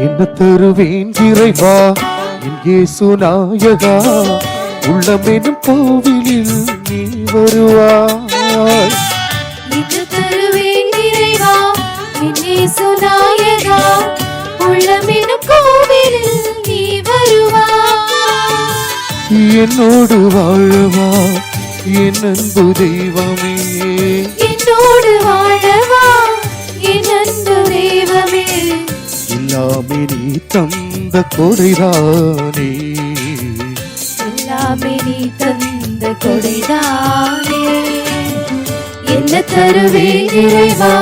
என்ன தருவேன் இறைவா என் இயேசு நாயகா, உள்ளமெனும் கோவிலில் நீ வருவாய். என்ன தருவேன் இறைவா என் இயேசு நாயகா, உள்ளமெனும் கோவிலில் நீ வருவாய். என்னோடு வாழவா என் அன்பு தெய்வமே, என்னோடு வாழவா என் அன்பு தெய்வமே. எல்லாமே நீ தந்த கொடைதானே, எல்லாமே நீ தந்த கொடைதானே. என்ன தருவேன் இறைவா.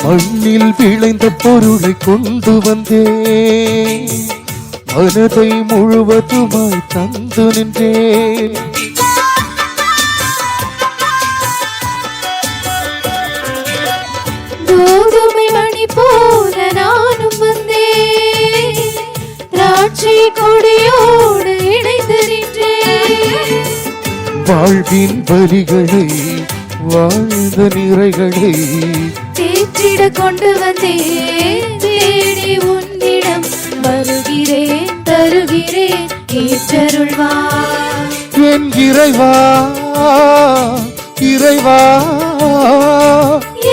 மண்ணில் விளைந்த பொருளை கொண்டு வந்தேன், மனதை முழுவதுமாய் தந்து நின்றேன். கோதுமை மணி போல நானும் வந்தேன், திராட்சை கொடியோடு இணைந்து நின்றேன். வாழ்வின் வலிகளை வாழ்ந்த நிறைகளை தேற்றிட கொண்டு வந்தேன். தேடி உன்னிடம் வருகிறேன், தருகிறேன், ஏற்றருள்வாய். என் இறைவா இறைவா,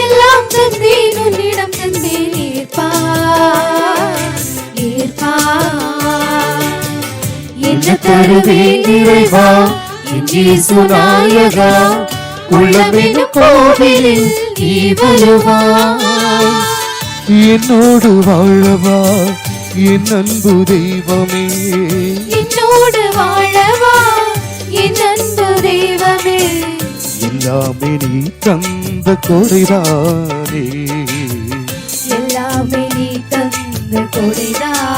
எல்லாம் தந்தேன் உன்னிடம் தந்தேன், ஏற்பாய் ஏற்பாய். என்ன தருவேன் இறைவா என் இயேசு நாயகா, உள்ளமெனும் கோவிலில் நீ வருவாய். என்னோடு வாழவா என் அன்பு தெய்வமே, என்னோடு வாழவா என் அன்பு தெய்வமே. எல்லாமே நீ தந்த கொடைதானே, எல்லாமே நீ தந்த கொடைதான்.